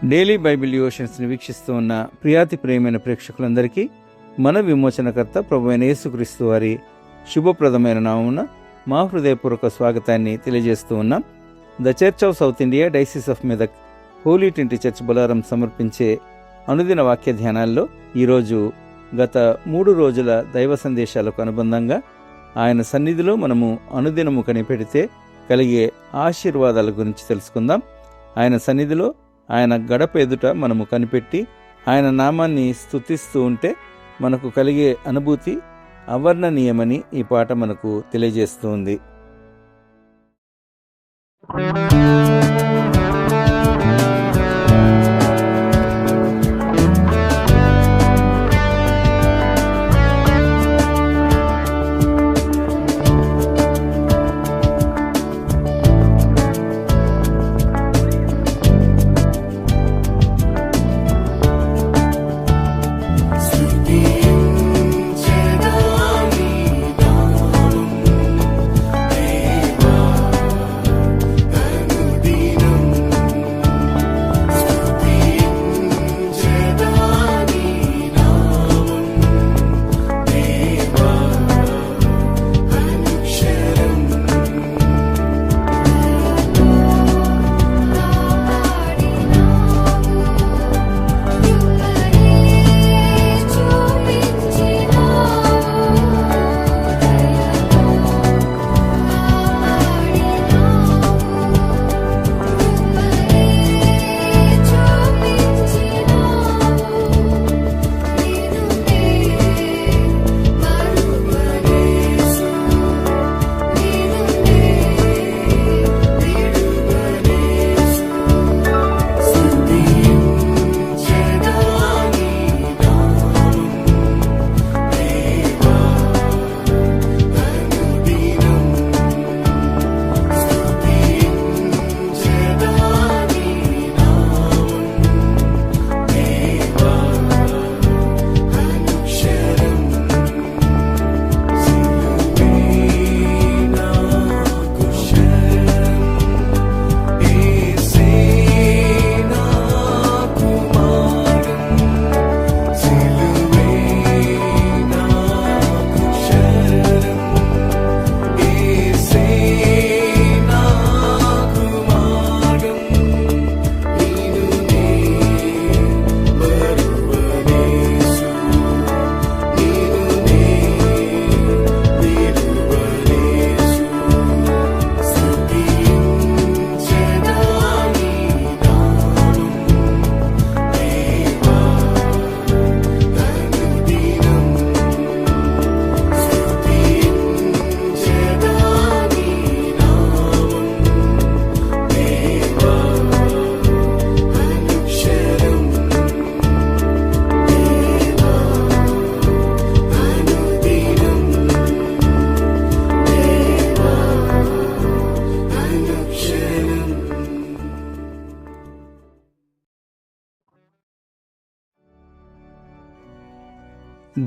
Daily Bible డివోషన్స్ని వీక్షిస్తూ ఉన్న ప్రియాతి ప్రియమైన ప్రేక్షకులందరికీ మన విమోచనకర్త ప్రభువైన యేసుక్రీస్తు వారి శుభప్రదమైన నామమున మా హృదయపూర్వక స్వాగతాన్ని తెలియజేస్తూ ఉన్నాం. The church of south India diocese of Medak holy trinity church Bolarum సమర్పించే అనుదిన వాక్య ధ్యానాల్లో ఈరోజు గత 3 రోజుల దైవ సందేశాలకు అనుబంధంగా ఆయన సన్నిధిలో మనము అనుదినము కనిపెడితే కలిగే ఆశీర్వాదాల గురించి తెలుసుకుందాం. ఆయన సన్నిధిలో ఆయన గడప ఎదుట మనము కనిపెట్టి ఆయన నామాన్ని స్తుతిస్తూ ఉంటే మనకు కలిగే అనుభూతి అవర్ణనీయమని ఈ పాట మనకు తెలియజేస్తూ ఉంది.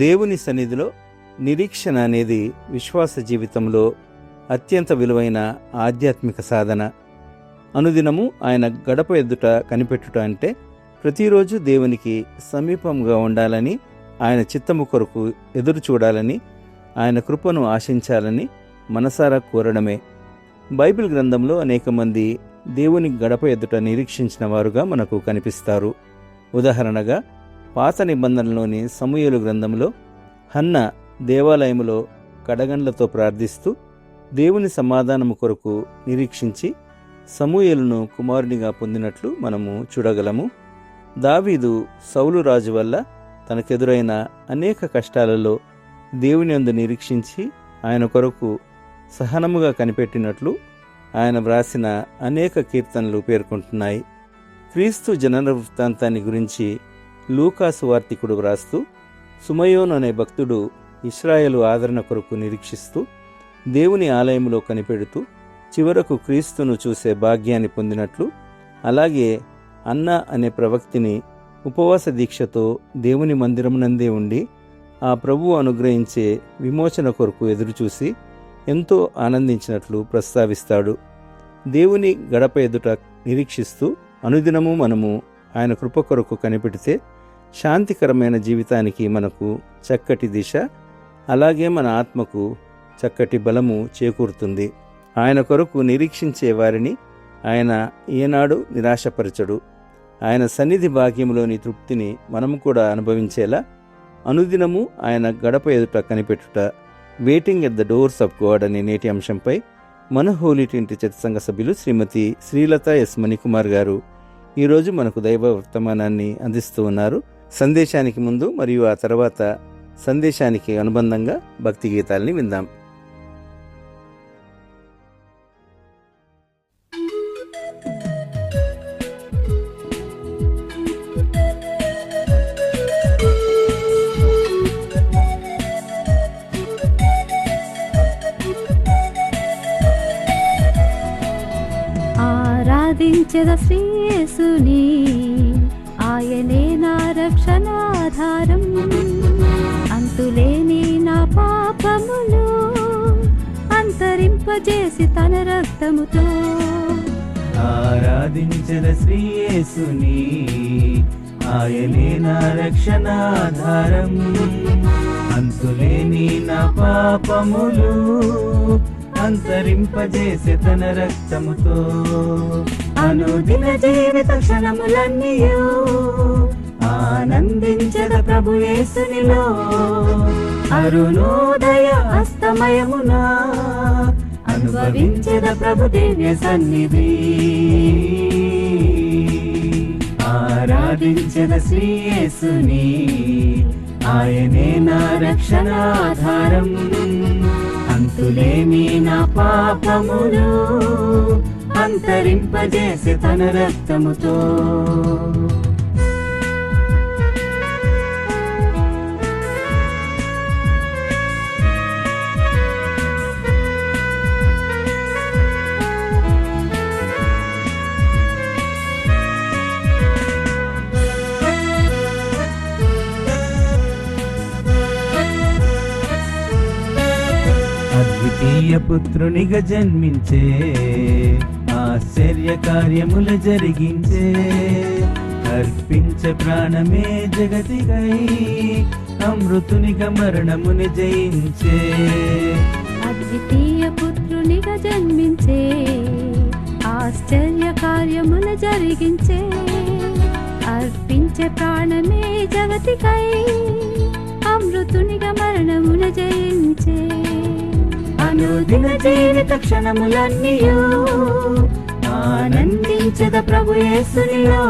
దేవుని సన్నిధిలో నిరీక్షణ అనేది విశ్వాస జీవితంలో అత్యంత విలువైన ఆధ్యాత్మిక సాధన. అనుదినము ఆయన గడప ఎదుట కనిపెట్టుట అంటే ప్రతిరోజు దేవునికి సమీపంగా ఉండాలని, ఆయన చిత్తము కొరకు ఎదురు చూడాలని, ఆయన కృపను ఆశించాలని మనసారా కోరడమే. బైబిల్ గ్రంథంలో అనేక మంది దేవుని గడప ఎదుట నిరీక్షించిన వారుగా మనకు కనిపిస్తారు. ఉదాహరణగా పాత నిబంధనలోని సమూయేలు గ్రంథంలో హన్న దేవాలయములో కడగండ్లతో ప్రార్థిస్తూ దేవుని సమాధానము కొరకు నిరీక్షించి సమూయేలును కుమారునిగా పొందినట్లు మనము చూడగలము. దావీదు సౌలు రాజు వల్ల తనకెదురైన అనేక కష్టాలలో దేవుని యందు నిరీక్షించి ఆయన కొరకు సహనముగా కనిపెట్టినట్లు ఆయన వ్రాసిన అనేక కీర్తనలు పేర్కొంటున్నాయి. క్రీస్తు జనన వృత్తాంతాన్ని గురించి లూకాసు వార్తికుడు వ్రాస్తూ సుమయోను అనే భక్తుడు ఇశ్రాయేలు ఆదరణ కొరకు నిరీక్షిస్తూ దేవుని ఆలయంలో కనిపెడుతూ చివరకు క్రీస్తును చూసే భాగ్యాన్ని పొందినట్లు, అలాగే అన్న అనే ప్రవక్తిని ఉపవాస దీక్షతో దేవుని మందిరమునందే ఉండి ఆ ప్రభువు అనుగ్రహించే విమోచన కొరకు ఎదురుచూసి ఎంతో ఆనందించినట్లు ప్రస్తావిస్తాడు. దేవుని గడప ఎదుట నిరీక్షిస్తూ అనుదినము మనము ఆయన కృప కొరకు కనిపెడితే శాంతికరమైన జీవితానికి మనకు చక్కటి దిశ, అలాగే మన ఆత్మకు చక్కటి బలము చేకూరుతుంది. ఆయన కొరకు నిరీక్షించే వారిని ఆయన ఏనాడు నిరాశపరచడు. ఆయన సన్నిధి భాగ్యంలోని తృప్తిని మనము కూడా అనుభవించేలా అనుదినము ఆయన గడప ఎదుట కనిపెట్టుట, waiting at the doors of God అనే నేటి అంశంపై మన హోలీ ట్రింటీ చర్చ్ సంఘ సభ్యులు శ్రీమతి శ్రీలత ఎస్ మణికుమార్ గారు ఈరోజు మనకు దైవ వర్తమానాన్ని అందిస్తూ ఉన్నారు. సందేశానికి ముందు మరియు ఆ తర్వాత సందేశానికి అనుబంధంగా భక్తి గీతాల్ని విందాం. ఆరాధించెద శ్రీ యేసుని, ఆయనే నా రక్షణాధారం. అంతులేని నా పాపములు అంతరింపజేసి తన రక్తముతో. ఆరాధించెద శ్రీ యేసుని, ఆయనే నా రక్షణాధారం. అంతులేని నా పాపములు అంతరింపజేసే తన రక్తముతో. అనుదిన జీవిత క్షణములన్నీయు ఆనందించద ప్రభు యేసునిలో. అరుణోదయ అస్తమయమున అనుభవించద ప్రభు దివ్య సన్నిధి. ఆరాధించద శ్రీ యేసుని, ఆయనే నా రక్షణాధారం. అంతులేని నా పాపములు అంతరింపజేసే తన రక్తముతో. అద్వితీయ పుత్రునిగా జన్మించే, ఆశ్చర్య కార్యములు జరిగించే, అర్పించే ప్రాణమే జగతికై, అమృతునిగా మరణముని జయించే. అద్వితీయ పుత్రునిగా జన్మించే, ఆశ్చర్య కార్యములు జరిగించే, అర్పించే ప్రాణమే జగతికై, అమృతునిగా మరణమున జయించే. అనుదిన జీవిత క్షణములన్నీయు ఆనందించద ప్రభు యేసునిలో.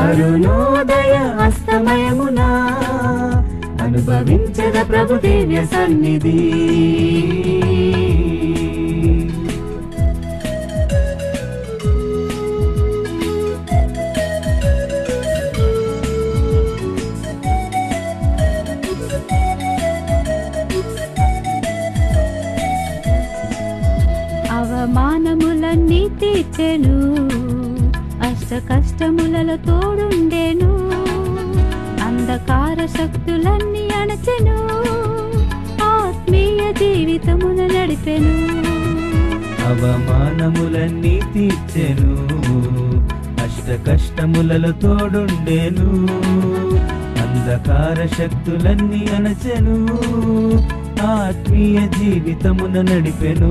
అరుణోదయ అస్తమయమున అనుభవించద ప్రభు దివ్య సన్నిధి. అవమానములన్నీ తీర్చెను, అష్ట కష్టములలో తోడుండెను, అంధకార శక్తులన్నీ అణచెను, ఆత్మీయ జీవితమున నడిపెను. అవమానములన్నీ తీర్చెను, అష్ట కష్టములలో తోడుండెను, అంధకార శక్తులన్నీ అణచెను, ఆత్మీయ జీవితమున నడిపెను.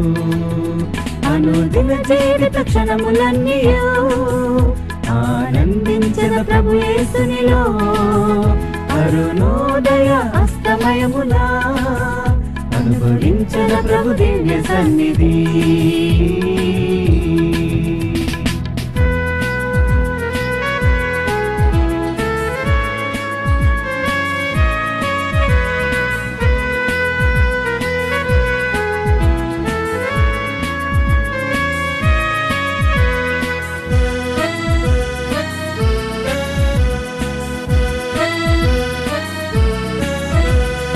అనుదిన జీవిత క్షణములన్నీయు ఆనందించద ప్రభు యేసునిలో. అరుణోదయ అస్తమయమున అనుభవించద ప్రభు దివ్య సన్నిధి.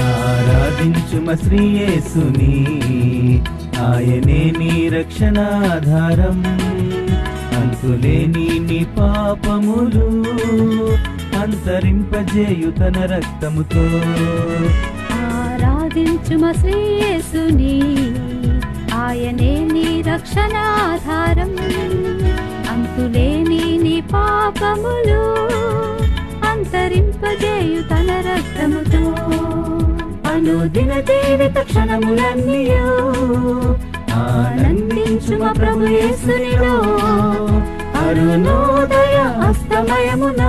ఆరాధించుమ శ్రీ యేసుని, ఆయనే నీ రక్షణాధారం. అంతులేని నీ పాపములు అంతరింపజేయు తన రక్తముతో. ఆరాధించుమ శ్రీ యేసుని, ఆయనే నీ రక్షణాధారం. అంతులేని నీ పాప పాపములు అంతరింపజేయు తన రక్తముతో అనుదిన జీవిత క్షణములన్నీయు ఆనందించు మా ప్రభు యేసునిలో అరుణోదయ అస్తమయమున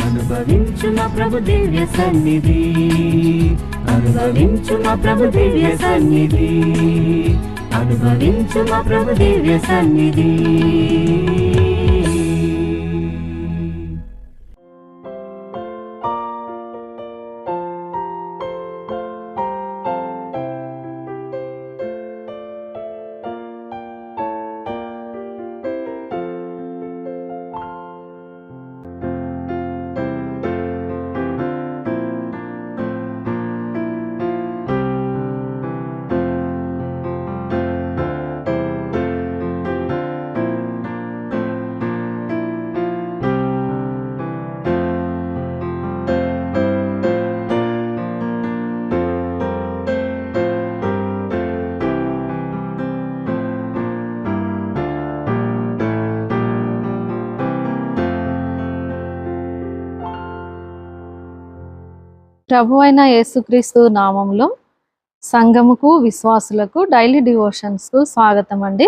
అనుభవించు మా ప్రభు దివ్య సన్నిధి అనుభవించు మా ప్రభు దివ్య సన్నిధి అనుభవించు మా ప్రభు దివ్య సన్నిధి. ప్రభు అయిన యేసుక్రీస్తు నామంలో సంఘముకు విశ్వాసులకు డైలీ డివోషన్స్కు స్వాగతం అండి.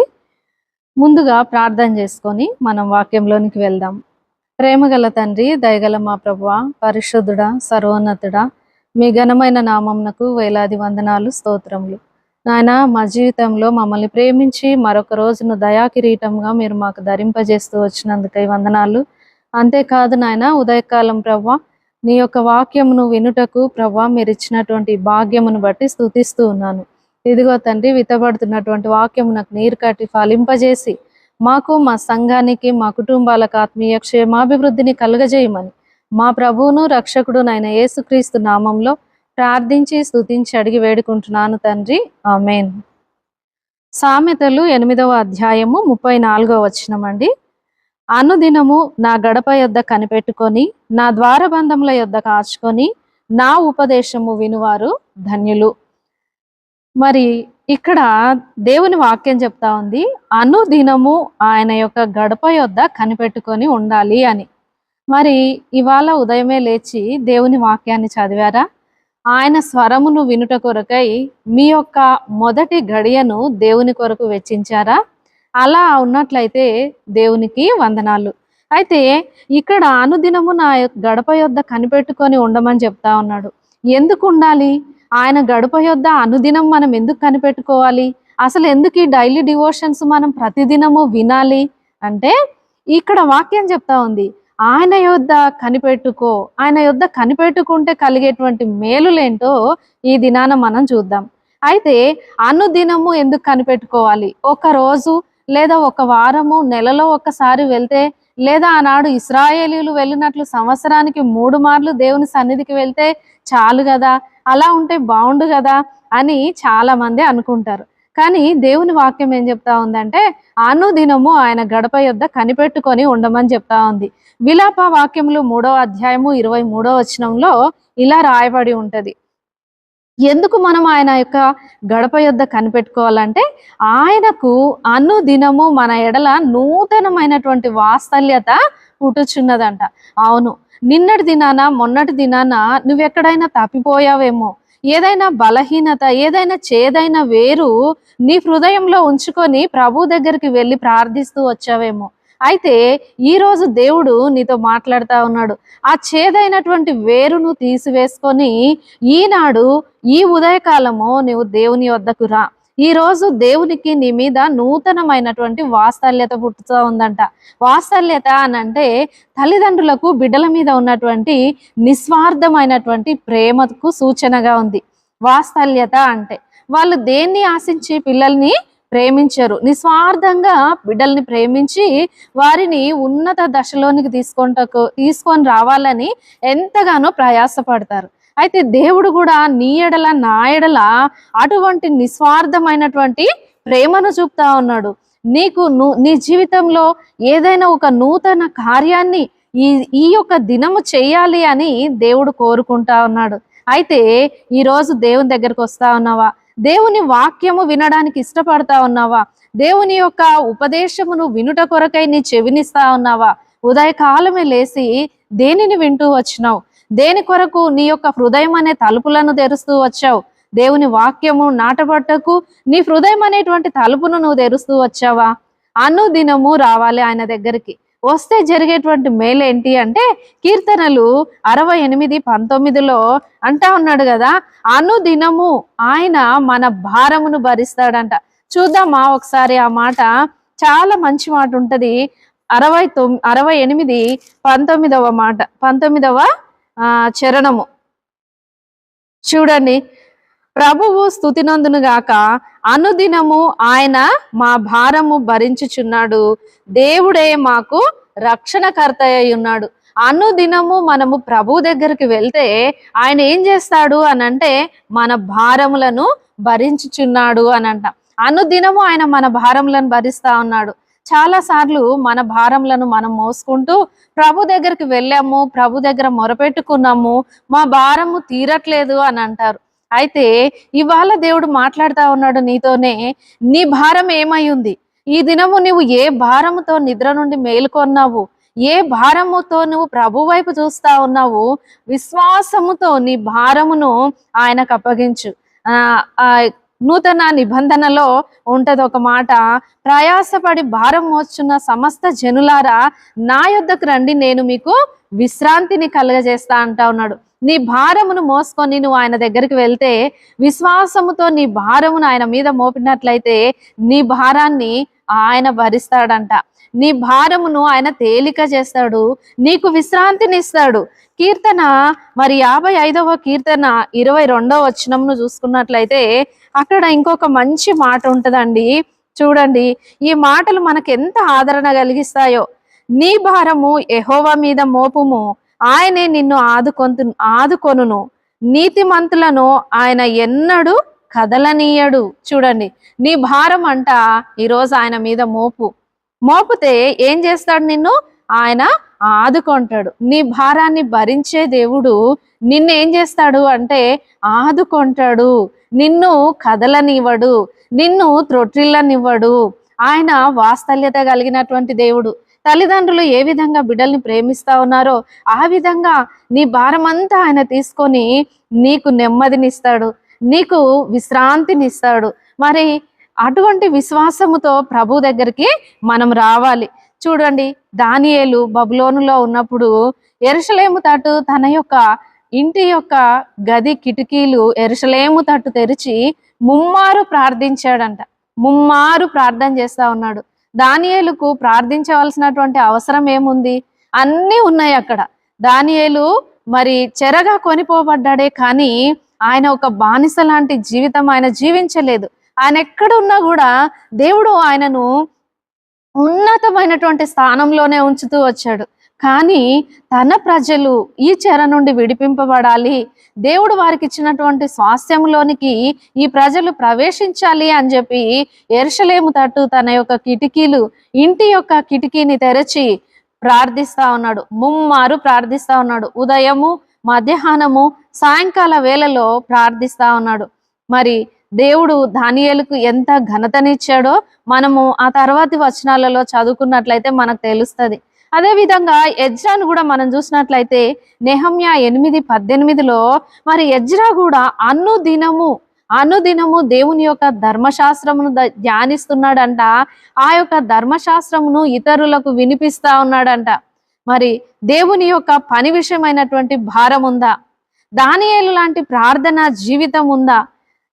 ముందుగా ప్రార్థన చేసుకొని మనం వాక్యంలోనికి వెళ్దాం. ప్రేమగల తండ్రి, దయగల మా ప్రభువా, పరిశుద్ధుడా, సర్వోన్నతుడా, మీ ఘనమైన నామమునకు వేలాది వందనాలు, స్తోత్రములు. నాయన, మా జీవితంలో మమ్మల్ని ప్రేమించి మరొక రోజును దయా కిరీటంగా మీరు మాకు ధరింపజేస్తూ వచ్చినందుకై వందనాలు. అంతేకాదు నాయన, ఉదయకాలం ప్రభువా నీ యొక్క వాక్యమును వినుటకు ప్రభా మీరు ఇచ్చినటువంటి భాగ్యమును బట్టి స్తుతిస్తూ ఉన్నాను. ఇదిగో తండ్రి, విత్తబడుతున్నటువంటి వాక్యము నాకు నీరు కట్టి ఫలింపజేసి మాకు, మా సంఘానికి, మా కుటుంబాలకు ఆత్మీయ క్షేమాభివృద్ధిని కలుగజేయమని మా ప్రభువును రక్షకుడు నైన యేసుక్రీస్తు నామంలో ప్రార్థించి స్తుతించి అడిగి వేడుకుంటున్నాను తండ్రి, ఆమేన్. సామెతలు 8వ అధ్యాయము 34వ వచనం అండి. అనుదినము నా గడప యొద్ద కనిపెట్టుకొని నా ద్వారబంధముల యొద్ద కాచుకొని నా ఉపదేశము వినువారు ధన్యులు. మరి ఇక్కడ దేవుని వాక్యం చెప్తా ఉంది, అనుదినము ఆయన యొక్క గడప యొద్ద కనిపెట్టుకొని ఉండాలి అని. మరి ఇవాళ ఉదయమే లేచి దేవుని వాక్యాన్ని చదివారా? ఆయన స్వరమును వినుట కొరకై మీ యొక్క మొదటి గడియను దేవుని కొరకు వెచ్చించారా? అలా ఉన్నట్లయితే దేవునికి వందనాలు. అయితే ఇక్కడ అనుదినము నా గడప యొద్ద కనిపెట్టుకొని ఉండమని చెప్తా ఉన్నాడు. ఎందుకు ఉండాలి? ఆయన గడప యొద్ద అనుదినం మనం ఎందుకు కనిపెట్టుకోవాలి? అసలు ఎందుకు ఈ డైలీ డివోషన్స్ మనం ప్రతిదినము వినాలి అంటే, ఇక్కడ వాక్యం చెప్తా ఉంది, ఆయన యొద్ద కనిపెట్టుకో. ఆయన యొద్ద కనిపెట్టుకుంటే కలిగేటువంటి మేలులేంటో ఈ దినాన మనం చూద్దాం. అయితే అనుదినము ఎందుకు కనిపెట్టుకోవాలి? ఒక రోజు లేదా ఒక వారము, నెలలో ఒక్కసారి వెళ్తే, లేదా ఆనాడు ఇశ్రాయేలీయులు వెళ్ళినట్లు సంవత్సరానికి 3 మార్లు దేవుని సన్నిధికి వెళ్తే చాలు కదా, అలా ఉంటే బాగుండు కదా అని చాలా మంది అనుకుంటారు. కానీ దేవుని వాక్యం ఏం చెప్తా ఉందంటే, అనుదినము ఆయన గడప యొద్ద కనిపెట్టుకొని ఉండమని చెప్తా ఉంది. విలాప వాక్యములు 3వ అధ్యాయము 23వ వచనంలో ఇలా రాయబడి ఉంటది. ఎందుకు మనం ఆయన యొక్క గడప యొద్ద కనిపెట్టుకోవాలంటే, ఆయనకు అనుదినము మన ఎడల నూతనమైనటువంటి వాత్సల్యత పుట్టుచున్నదంట. అవును, నిన్నటి దినాన, మొన్నటి దినాన నువ్వెక్కడైనా తప్పిపోయావేమో, ఏదైనా బలహీనత, ఏదైనా చేదైన వేరు నీ హృదయంలో ఉంచుకొని ప్రభు దగ్గరికి వెళ్ళి ప్రార్థిస్తూ వచ్చావేమో. అయితే ఈ రోజు దేవుడు నీతో మాట్లాడుతా ఉన్నాడు. ఆ చేదైనటువంటి వేరును తీసివేసుకొని ఈనాడు ఈ ఉదయకాలము నువ్వు దేవుని వద్దకు రా. ఈ రోజు దేవునికి నీ మీద నూతనమైనటువంటి వాత్సల్యత పుట్టుతూ ఉందంట. వాత్సల్యత అని అంటే తల్లిదండ్రులకు బిడ్డల మీద ఉన్నటువంటి నిస్వార్థమైనటువంటి ప్రేమకు సూచనగా ఉంది. వాత్సల్యత అంటే వాళ్ళు దేన్ని ఆశించి పిల్లల్ని నిస్వార్థంగా బిడ్డల్ని ప్రేమించి వారిని ఉన్నత దశలోనికి తీసుకొని రావాలని ఎంతగానో ప్రయాసపడతారు. అయితే దేవుడు కూడా నీ ఎడల, నా ఎడల అటువంటి నిస్వార్థమైనటువంటి ప్రేమను చూపుతా ఉన్నాడు. నీ జీవితంలో ఏదైనా ఒక నూతన కార్యాన్ని ఈ యొక్క దినము చేయాలి అని దేవుడు కోరుకుంటా ఉన్నాడు. అయితే ఈరోజు దేవుని దగ్గరకు వస్తా ఉన్నావా? దేవుని వాక్యము వినడానికి ఇష్టపడతా ఉన్నావా? దేవుని యొక్క ఉపదేశమును వినుట కొరకై నీ చెవినిస్తా ఉన్నావా? ఉదయకాలమే లేచి దేనిని వింటూ వచ్చినావు? దేని కొరకు నీ యొక్క హృదయం అనే తలుపులను తెరుస్తూ వచ్చావు? దేవుని వాక్యము నాటబట్టకు నీ హృదయం అనేటువంటి తలుపును నువ్వు తెరుస్తూ వచ్చావా? అనుదినము రావాలి ఆయన దగ్గరికి. వస్తే జరిగేటువంటి మేలు ఏంటి అంటే, కీర్తనలు 68:19 అంటా ఉన్నాడు కదా, అనుదినము ఆయన మన భారమును భరిస్తాడంట. చూద్దామా ఒకసారి ఆ మాట? చాలా మంచి మాట ఉంటది. 68:19 మాట, 19వ చరణము చూడండి. ప్రభువు స్తుతినందును గాక, అనుదినము ఆయన మా భారము భరించుచున్నాడు, దేవుడే మాకు రక్షణకర్త అయి ఉన్నాడు. అనుదినము మనము ప్రభు దగ్గరికి వెళ్తే ఆయన ఏం చేస్తాడు అనంటే మన భారములను భరించుచున్నాడు అనంట. అనుదినము ఆయన మన భారములను భరిస్తా ఉన్నాడు. చాలా సార్లు మన భారములను మనం మోసుకుంటూ ప్రభు దగ్గరికి వెళ్ళాము, ప్రభు దగ్గర మొరపెట్టుకున్నాము, మా భారము తీరట్లేదు అని అంటారు. అయితే ఇవాళ దేవుడు మాట్లాడుతా ఉన్నాడు నీతోనే. నీ భారం ఏమై ఉంది? ఈ దినము నువ్వు ఏ భారముతో నిద్ర నుండి మేలుకొన్నావు? ఏ భారముతో నువ్వు ప్రభు వైపు చూస్తా ఉన్నావు? విశ్వాసముతో నీ భారమును ఆయనకు అప్పగించు. నూతన నిబంధనలో ఉంటది ఒక మాట, ప్రయాసపడి భారం మోస్తున్న సమస్త జనులారా నా యొద్దకు రండి, నేను మీకు విశ్రాంతిని కలుగజేస్తా అంటా ఉన్నాడు. నీ భారమును మోసుకొని నువ్వు ఆయన దగ్గరికి వెళ్తే, విశ్వాసముతో నీ భారమును ఆయన మీద మోపినట్లయితే నీ భారాన్ని ఆయన భరిస్తాడంట. నీ భారమును ఆయన తేలిక చేస్తాడు, నీకు విశ్రాంతిని ఇస్తాడు. కీర్తన 55వ కీర్తన 22వ వచనంను చూసుకున్నట్లయితే అక్కడ ఇంకొక మంచి మాట ఉంటదండి. చూడండి, ఈ మాటలు మనకు ఎంత ఆదరణ కలిగిస్తాయో. నీ భారము యెహోవా మీద మోపుము, ఆయనే నిన్ను ఆదుకొనును, నీతిమంతులను ఆయన ఎన్నడూ కదలనీయడు. చూడండి, నీ భారం అంట ఈరోజు ఆయన మీద మోపితే ఏం చేస్తాడు? నిన్ను ఆయన ఆదుకుంటాడు. నీ భారాన్ని భరించే దేవుడు నిన్ను ఏం చేస్తాడు అంటే ఆదుకుంటాడు, నిన్ను కదలనివ్వడు, నిన్ను త్రొట్టిల్లనివ్వడు. ఆయన వాత్సల్యత కలిగినటువంటి దేవుడు. తల్లిదండ్రులు ఏ విధంగా బిడ్డల్ని ప్రేమిస్తా ఉన్నారో ఆ విధంగా నీ భారమంతా ఆయన తీసుకొని నీకు నెమ్మదినిస్తాడు, నీకు విశ్రాంతినిస్తాడు. మరి అటువంటి విశ్వాసముతో ప్రభు దగ్గరికి మనం రావాలి. చూడండి, దానియేలు బబులోనులో ఉన్నప్పుడు యెరూషలేము తట్టు తన యొక్క ఇంటి యొక్క గది కిటికీలు యెరూషలేము తట్టు తెరిచి ముమ్మారు ప్రార్థించాడంట. ముమ్మారు ప్రార్థన చేస్తా ఉన్నాడు. దానియేలుకు ప్రార్థించవలసినటువంటి అవసరం ఏముంది? అన్నీ ఉన్నాయి అక్కడ. దానియేలు మరి చెరగా కొనిపోబడ్డాడే కానీ ఆయన ఒక బానిస లాంటి జీవితం ఆయన జీవించలేదు. ఆయన ఎక్కడ ఉన్నా కూడా దేవుడు ఆయనను ఉన్నతమైనటువంటి స్థానంలోనే ఉంచుతూ వచ్చాడు. కానీ తన ప్రజలు ఈ చెర నుండి విడిపింపబడాలి, దేవుడు వారికి ఇచ్చినటువంటి స్వాస్థ్యంలోనికి ఈ ప్రజలు ప్రవేశించాలి అని చెప్పి యెరూషలేము తట్టు తన యొక్క ఇంటి యొక్క కిటికీని తెరచి ప్రార్థిస్తా ఉన్నాడు. ముమ్మారు ప్రార్థిస్తా ఉన్నాడు. ఉదయము, మధ్యాహ్నము, సాయంకాల వేళలో ప్రార్థిస్తా ఉన్నాడు. మరి దేవుడు దానియేలుకు ఎంత ఘనతనిచ్చాడో మనము ఆ తర్వాతి వచనాలలో చదువుకున్నట్లయితే మనకు తెలుస్తుంది. అదే విధంగా ఎజ్రాను కూడా మనం చూసినట్లయితే నెహమ్యా 8:18 మరి ఎజ్రా కూడా అనుదినము దేవుని యొక్క ధర్మశాస్త్రమును ధ్యానిస్తున్నాడంట. ఆ యొక్క ధర్మశాస్త్రమును ఇతరులకు వినిపిస్తా ఉన్నాడంట. మరి దేవుని యొక్క పని విషయమైనటువంటి భారం ఉందా? దానియేలు లాంటి ప్రార్థన జీవితం ఉందా?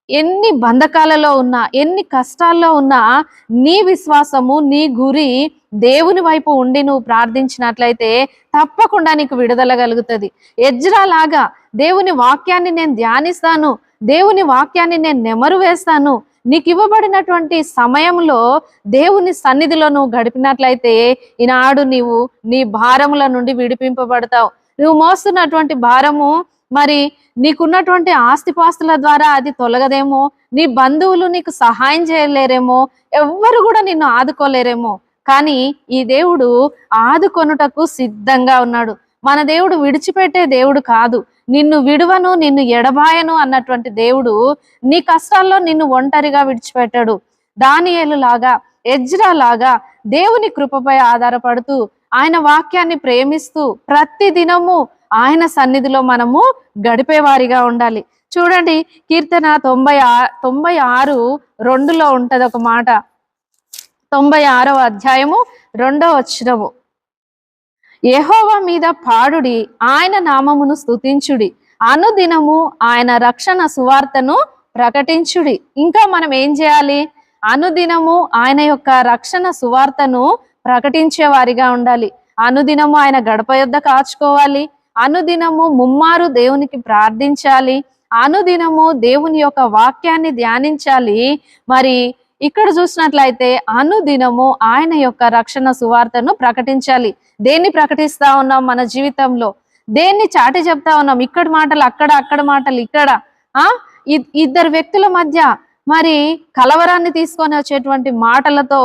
ఎన్ని బంధకాలలో ఉన్నా, ఎన్ని కష్టాల్లో ఉన్నా నీ విశ్వాసము, నీ గురి దేవుని వైపు ఉండి నువ్వు ప్రార్థించినట్లయితే తప్పకుండా నీకు విడుదల కలుగుతుంది. ఎజ్రా లాగా దేవుని వాక్యాన్ని నేను ధ్యానిస్తాను, దేవుని వాక్యాన్ని నేను నెమరు వేస్తాను, నీకు ఇవ్వబడినటువంటి సమయంలో దేవుని సన్నిధిలో నువ్వు గడిపినట్లయితే ఈనాడు నీవు నీ భారముల నుండి విడిపింపబడతావు. నువ్వు మోస్తున్నటువంటి భారము మరి నీకున్నటువంటి ఆస్తిపాస్తుల ద్వారా అది తొలగదేమో, నీ బంధువులు నీకు సహాయం చేయలేరేమో, ఎవ్వరు కూడా నిన్ను ఆదుకోలేరేమో, కానీ ఈ దేవుడు ఆదుకొనుటకు సిద్ధంగా ఉన్నాడు. మన దేవుడు విడిచిపెట్టే దేవుడు కాదు. నిన్ను విడువను, నిన్ను ఎడబాయను అన్నటువంటి దేవుడు నీ కష్టాల్లో నిన్ను ఒంటరిగా విడిచిపెట్టాడు. దానియేలు లాగా, ఎజ్రా లాగా దేవుని కృపపై ఆధారపడుతూ ఆయన వాక్యాన్ని ప్రేమిస్తూ ప్రతి దినము ఆయన సన్నిధిలో మనము గడిపేవారిగా ఉండాలి. చూడండి, కీర్తన 96:2 ఉంటది ఒక మాట. 96వ అధ్యాయము 2వ వచనము, యెహోవా మీద పాడుడి, ఆయన నామమును స్తుతించుడి, అనుదినము ఆయన రక్షణ సువార్తను ప్రకటించుడి. ఇంకా మనం ఏం చేయాలి? అనుదినము ఆయన యొక్క రక్షణ సువార్తను ప్రకటించే వారిగా ఉండాలి. అనుదినము ఆయన గడప యొద్ద కాచుకోవాలి. అనుదినము ముమ్మారు దేవునికి ప్రార్థించాలి. అనుదినము దేవుని యొక్క వాక్యాన్ని ధ్యానించాలి. మరి ఇక్కడ చూసినట్లయితే అనుదినము ఆయన యొక్క రక్షణ సువార్తను ప్రకటించాలి. దేన్ని ప్రకటిస్తా ఉన్నాం మన జీవితంలో? దేన్ని చాటి చెప్తా ఉన్నాం? ఇక్కడ మాటలు అక్కడ, అక్కడ మాటలు ఇక్కడ. ఇద్దరు వ్యక్తుల మధ్య మరి కలవరాన్ని తీసుకొని వచ్చేటువంటి మాటలతో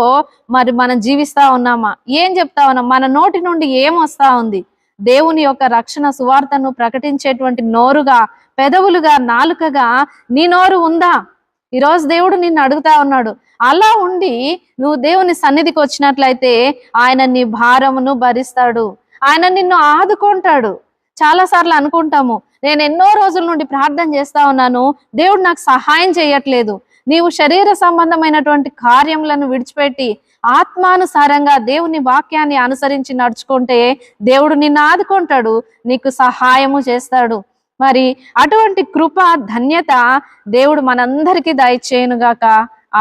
మరి మనం జీవిస్తా ఉన్నామా? ఏం చెప్తా ఉన్నాం? మన నోటి నుండి ఏం వస్తా ఉంది? దేవుని యొక్క రక్షణ సువార్తను ప్రకటించేటువంటి నోరుగా, పెదవులుగా, నాలుకగా నీ నోరు ఉందా? ఈరోజు దేవుడు నిన్ను అడుగుతా ఉన్నాడు. అలా ఉండి నువ్వు దేవుని సన్నిధికి వచ్చినట్లయితే ఆయన నీ భారమును భరిస్తాడు. ఆయన నిన్ను ఆదుకుంటాడు. చాలా సార్లు అనుకుంటాము, నేను ఎన్నో రోజుల నుండి ప్రార్థన చేస్తా ఉన్నాను, దేవుడు నాకు సహాయం చేయట్లేదు. నీవు శరీర సంబంధమైనటువంటి కార్యములను విడిచిపెట్టి ఆత్మానుసారంగా దేవుని వాక్యాన్ని అనుసరించి నడుచుకుంటే దేవుడు నిన్ను ఆదుకుంటాడు, నీకు సహాయము చేస్తాడు. మరి అటువంటి కృప, ధన్యత దేవుడు మనందరికీ దయచేయునుగాక.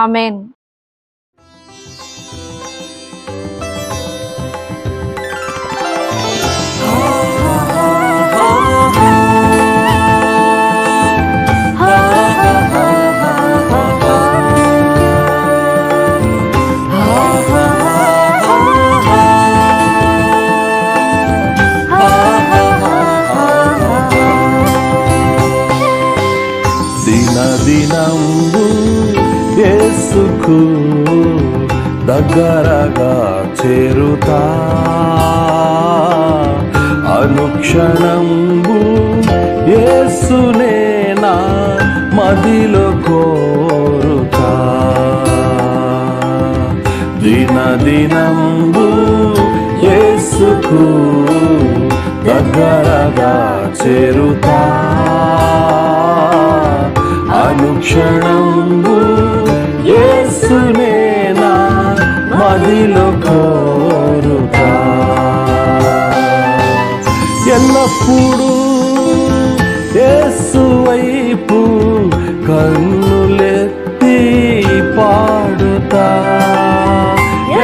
ఆమేన్. దినదినంబు యేసుకు దగ్గరగా చేరుతా, అనుక్షణంబు యేసునే నా మదిలో కోరుతా. దినదినంబు యేసుకు దగ్గరగా చేరుతా, అనుక్షణంబు యేసునే నా మదిలో కోరుతా. ఎల్లప్పుడూ యేసు వైపు కన్నులెత్తి పాడుతా,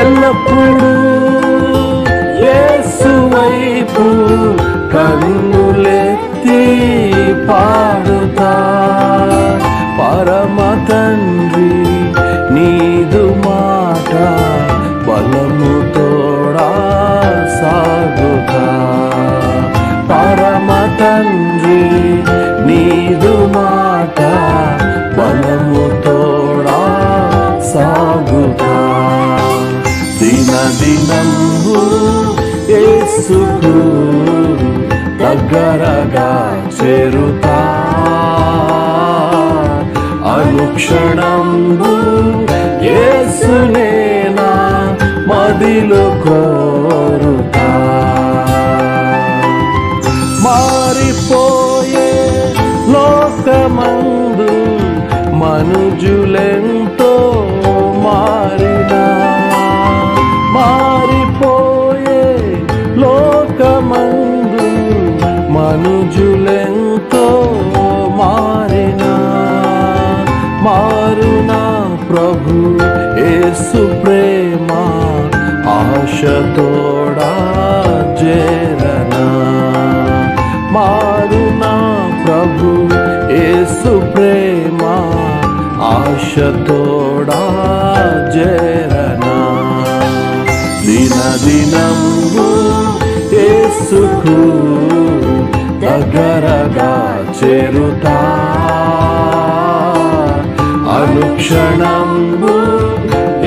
ఎల్లప్పుడూ యేసు వైపు కన్నులెత్తి పాడుతా. పరమ తండ్రి నీదు మాట బలము తోడా సాగుతా, పరమ తండ్రి నీదు మాట బలము తోడా సాగుతా. దినదినంబు యేసుకు దగ్గరగా చేరుతా, అనుక్షణంబు యేసునే నా మదిలో కోరుతా. మారిపోయే లోకమందు మనుజులెంతో మారినా, మారిపోయే లోకమందు మనుజులెంతో మారినా, మారునా ప్రభు యేసు ప్రేమ ఆశతోడా చేరనా, మారునా ప్రభు యేసు ప్రేమ ఆశతోడా చేరనా. దినదినంబు యేసుకు దగ్గరగా చేరుతా, అనుక్షణంబు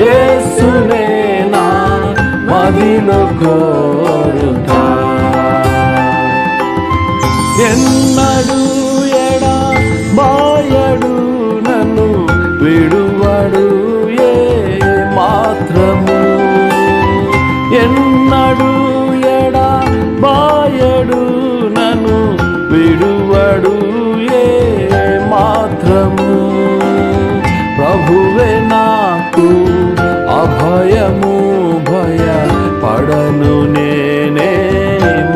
యేసునే నా మదిలో కోరుతా. ఎన్నడు ఎడా బాయడు నన్ను విడువడు ఏ మాత్రము, ఎన్నడు ఎడా బాయడు నన్ను విడువడు ఏ మాత్రము. ప్రభువే నాకు అభయము, భయ పడను నేనే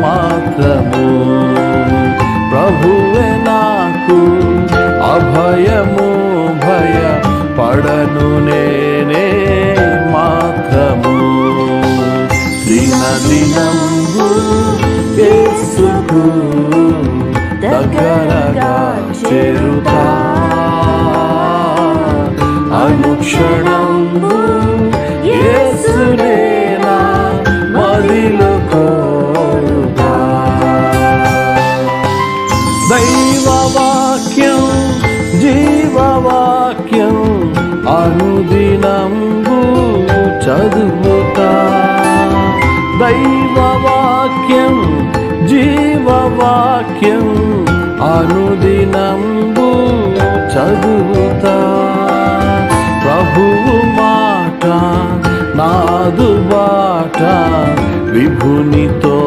మాత్రము. ప్రభువే నాకు అభయము, భయ పడను నేనే మాత్రము. దినదినంబు యేసుకు దగ్గరగా చేరుతా, అనుక్షణంబు యేసునే నా మదిలో కోరుతా. దైవవాక్యం జీవవాక్యం అనుదినంబు చదువుతా. దైవవాక్యం జీవవాక్యం అనుదినంబు చదువుతా. ప్రభువు మాట నాదు బాట విభునితో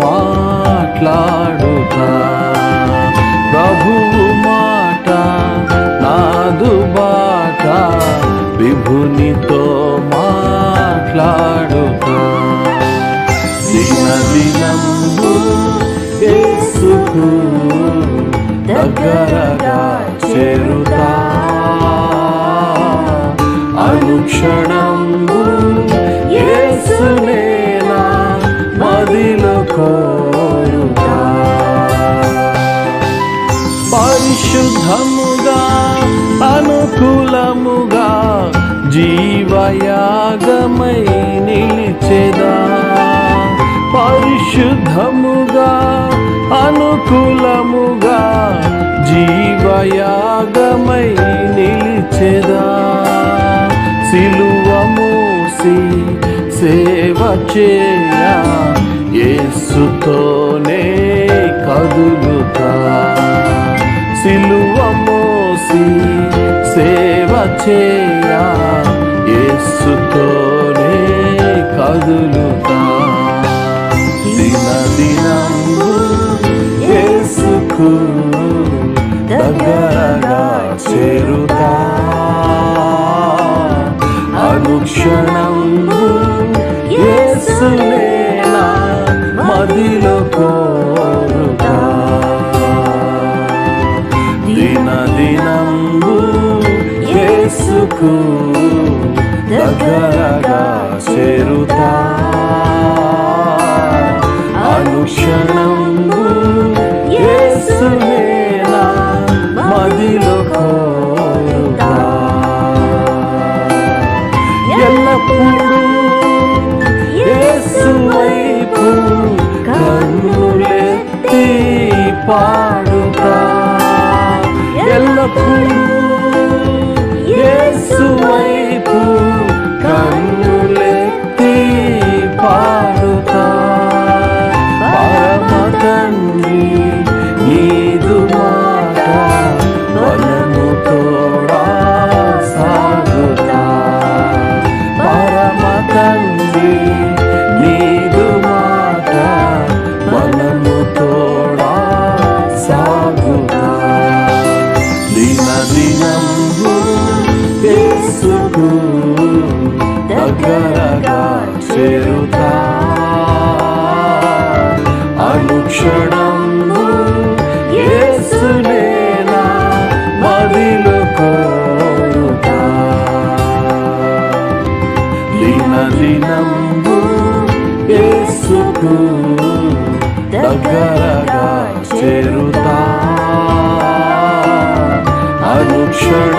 మాట్లాడుతా. ప్రభువు మాట నాదు బాట విభునితో మాట్లాడుతా. దినదినంబు యేసుకు దగ్గరగా చేరుతా, అనుక్షణంబు యేసునే నా మదిలో కోరుతా. పరిశుద్ధముగా అనుకూలముగా జీవయాగమై నిలిచెదా. పరిశుద్ధముగా అనుకూలముగా జీవయాగమై నిలిచెదా. సిలువ మోసి సేవ చేయ యేసుతోనే కదులుతా. సిలువ మోసి సేవ చేయ యేసుతోనే కదులుతా. దినదినంబు యేసుకు దగ్గరగా చేరుతా, అనుక్షణంబు యేసునే నా మదిలో కోరుతా. దినదినంబు యేసుకు దగ్గరగా చేరుతా, అనుక్షణంబు యేసునే నా మదిలో కోరుతా. ఎల్లప్పుడూ యేసు వైపు కన్నులెత్తి పాడుతా. ఎల్లప్పుడూ యేసు వైపు కన్నులెత్తి పాడుతా. పరమ తండ్రి నీదు మాట బలము తోడా సాగుతా. పరమ తండ్రి నీదు మాట బలము తోడా సాగుతా. దినదినంబు యేసుకు దగ్గరగా చేరుతా, అనుక్షణంబు యేసునే నా మదిలో కోరుతా. దినదినంబు యేసుకు దగ్గరగా చేరుతా, అనుక్షణ